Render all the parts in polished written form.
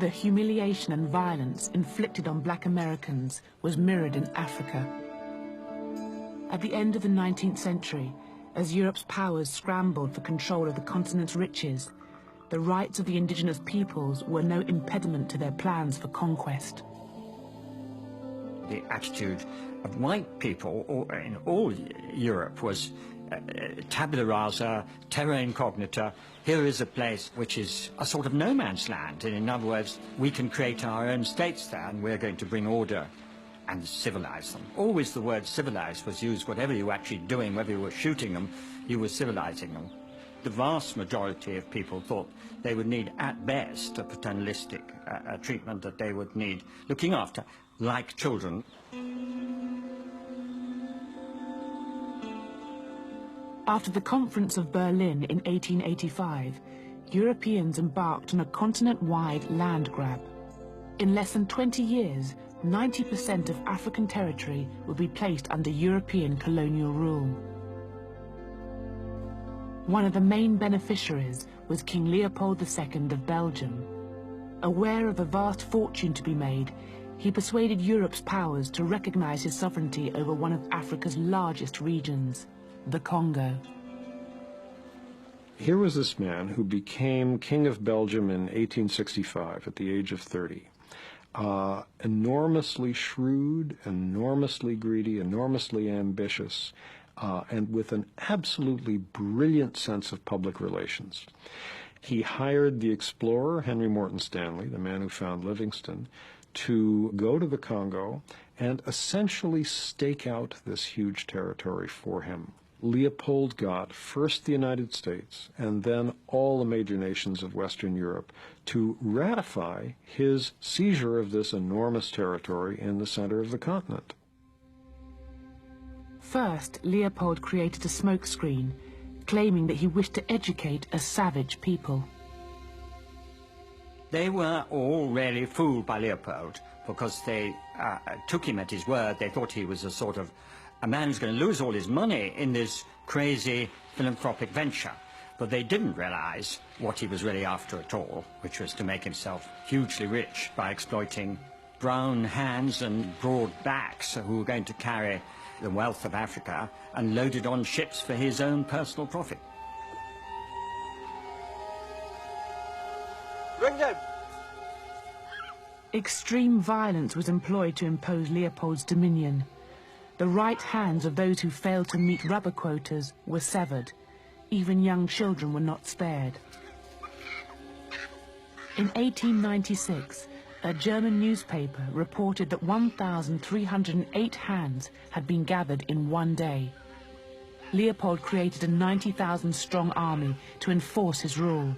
The humiliation and violence inflicted on black Americans was mirrored in Africa. At the end of the 19th century, as Europe's powers scrambled for control of the continent's riches, the rights of the indigenous peoples were no impediment to their plans for conquest. The attitude of white people in all Europe was tabula rasa, terra incognita. Here is a place which is a sort of no man's land. And in other words, we can create our own states there, and we're going to bring order and civilize them. Always the word civilized was used. Whatever you were actually doing, whether you were shooting them, you were civilizing them. The vast majority of people thought they would need, at best, a paternalistic treatment, that they would need looking after, like children. After the Conference of Berlin in 1885, Europeans embarked on a continent-wide land grab. In less than 20 years, 90% of African territory would be placed under European colonial rule. One of the main beneficiaries was King Leopold II of Belgium. Aware of a vast fortune to be made, he persuaded Europe's powers to recognize his sovereignty over one of Africa's largest regions, the Congo. Here was this man who became King of Belgium in 1865 at the age of 30. Enormously shrewd, enormously greedy, enormously ambitious, and with an absolutely brilliant sense of public relations. He hired the explorer Henry Morton Stanley, the man who found Livingstone, to go to the Congo and essentially stake out this huge territory for him. Leopold got first the United States and then all the major nations of Western Europe to ratify his seizure of this enormous territory in the center of the continent. First, Leopold created a smokescreen, claiming that he wished to educate a savage people. They were all really fooled by Leopold because they took him at his word. They thought he was a man who's going to lose all his money in this crazy philanthropic venture. But they didn't realize what he was really after at all, which was to make himself hugely rich by exploiting brown hands and broad backs who were going to carry the wealth of Africa and load it on ships for his own personal profit. Bring them! Extreme violence was employed to impose Leopold's dominion. The right hands of those who failed to meet rubber quotas were severed. Even young children were not spared. In 1896, a German newspaper reported that 1,308 hands had been gathered in one day. Leopold created a 90,000-strong army to enforce his rule.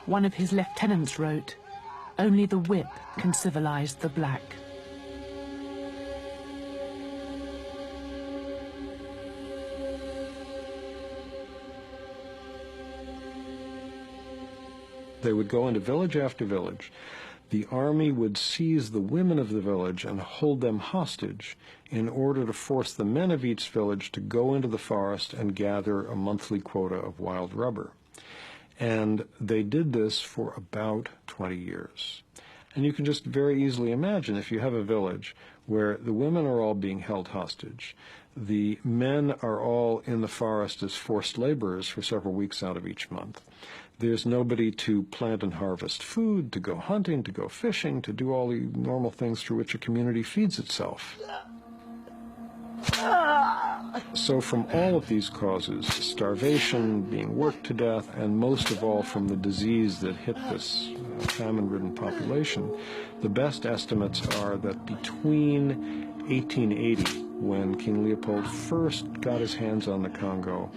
One of his lieutenants wrote, "Only the whip can civilize the black." They would go into village after village. The army would seize the women of the village and hold them hostage in order to force the men of each village to go into the forest and gather a monthly quota of wild rubber. And they did this for about 20 years. And you can just very easily imagine if you have a village where the women are all being held hostage, the men are all in the forest as forced laborers for several weeks out of each month. There's nobody to plant and harvest food, to go hunting, to go fishing, to do all the normal things through which a community feeds itself. So from all of these causes, starvation, being worked to death, and most of all from the disease that hit this famine-ridden population, the best estimates are that between 1880, when King Leopold first got his hands on the Congo,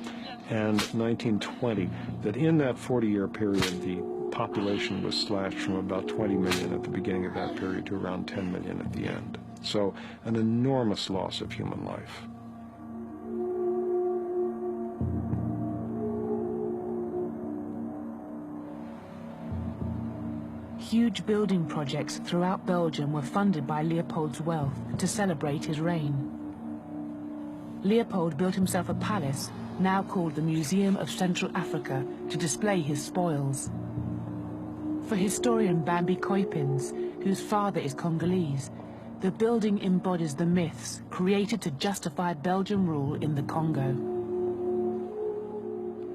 and 1920, that in that 40-year period, the population was slashed from about 20 million at the beginning of that period to around 10 million at the end. So an enormous loss of human life. Huge building projects throughout Belgium were funded by Leopold's wealth to celebrate his reign. Leopold built himself a palace, now called the Museum of Central Africa, to display his spoils. For historian Bambi Koipins, whose father is Congolese, the building embodies the myths created to justify Belgian rule in the Congo.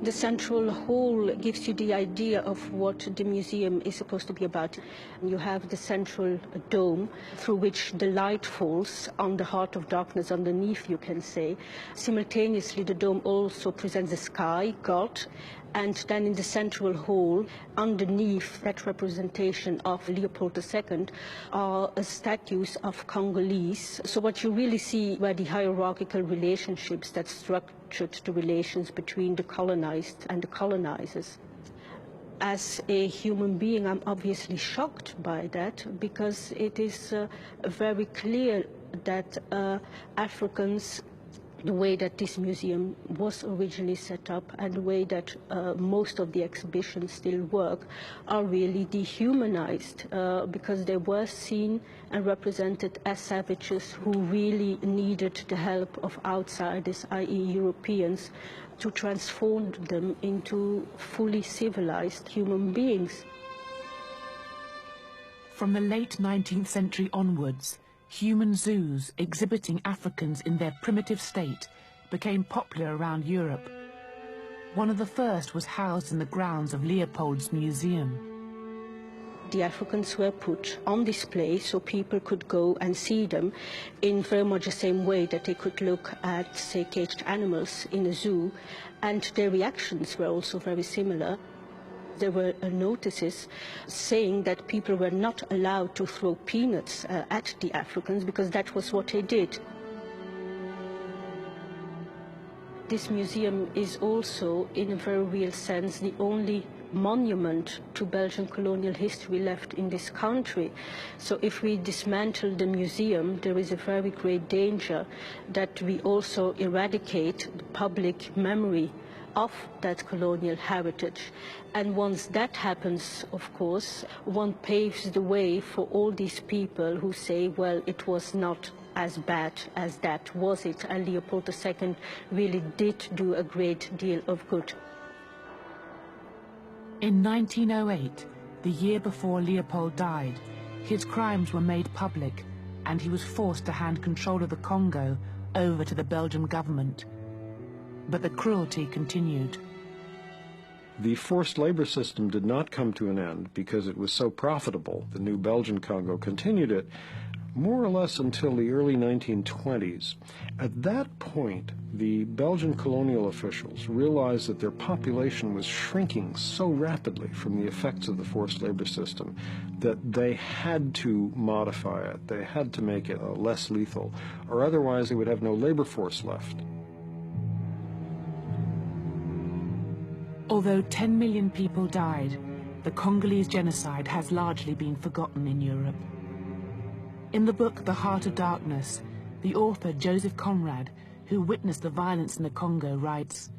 The central hall gives you the idea of what the museum is supposed to be about. You have the central dome through which the light falls on the heart of darkness underneath, you can say. Simultaneously, the dome also presents the sky, God, and then in the central hall, underneath that representation of Leopold II, are statues of Congolese. So what you really see were the hierarchical relationships that structured the relations between the colonized and the colonizers. As a human being, I'm obviously shocked by that, because it is very clear that Africans, the way that this museum was originally set up and the way that most of the exhibitions still work, are really dehumanized because they were seen and represented as savages who really needed the help of outsiders, i.e. Europeans, to transform them into fully civilized human beings. From the late 19th century onwards, human zoos exhibiting Africans in their primitive state became popular around Europe. One of the first was housed in the grounds of Leopold's museum. The Africans were put on display so people could go and see them in very much the same way that they could look at, say, caged animals in a zoo, and their reactions were also very similar. There were notices saying that people were not allowed to throw peanuts at the Africans because that was what they did. This museum is also, in a very real sense, the only monument to Belgian colonial history left in this country. So if we dismantle the museum, there is a very great danger that we also eradicate the public memory of that colonial heritage. And once that happens, of course, one paves the way for all these people who say, well, it was not as bad as that, was it? And Leopold II really did do a great deal of good. In 1908, the year before Leopold died, his crimes were made public and he was forced to hand control of the Congo over to the Belgian government. But the cruelty continued. The forced labor system did not come to an end because it was so profitable. The new Belgian Congo continued it more or less until the early 1920s. At that point, the Belgian colonial officials realized that their population was shrinking so rapidly from the effects of the forced labor system that they had to modify it. They had to make it less lethal, or otherwise they would have no labor force left. Although 10 million people died, the Congolese genocide has largely been forgotten in Europe. In the book The Heart of Darkness, the author Joseph Conrad, who witnessed the violence in the Congo, writes,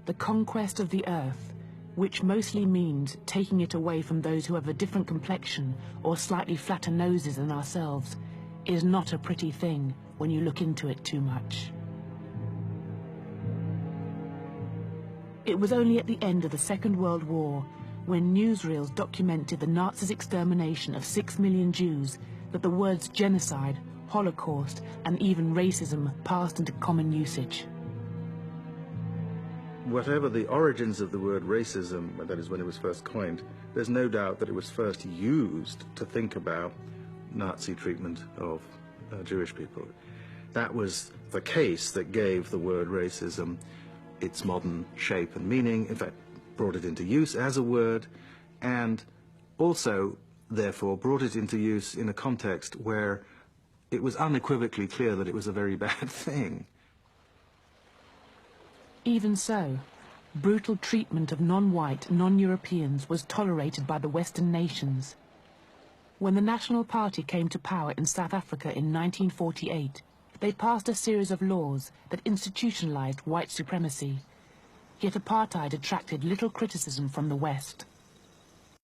"The conquest of the earth, which mostly means taking it away from those who have a different complexion or slightly flatter noses than ourselves, is not a pretty thing when you look into it too much." It was only at the end of the Second World War, when newsreels documented the Nazis' extermination of 6 million Jews, that the words genocide, Holocaust, and even racism passed into common usage. Whatever the origins of the word racism, that is when it was first coined, there's no doubt that it was first used to think about Nazi treatment of Jewish people. That was the case that gave the word racism its modern shape and meaning, in fact, brought it into use as a word, and also, therefore, brought it into use in a context where it was unequivocally clear that it was a very bad thing. Even so, brutal treatment of non-white, non-Europeans was tolerated by the Western nations. When the National Party came to power in South Africa in 1948, they passed a series of laws that institutionalized white supremacy. Yet apartheid attracted little criticism from the West.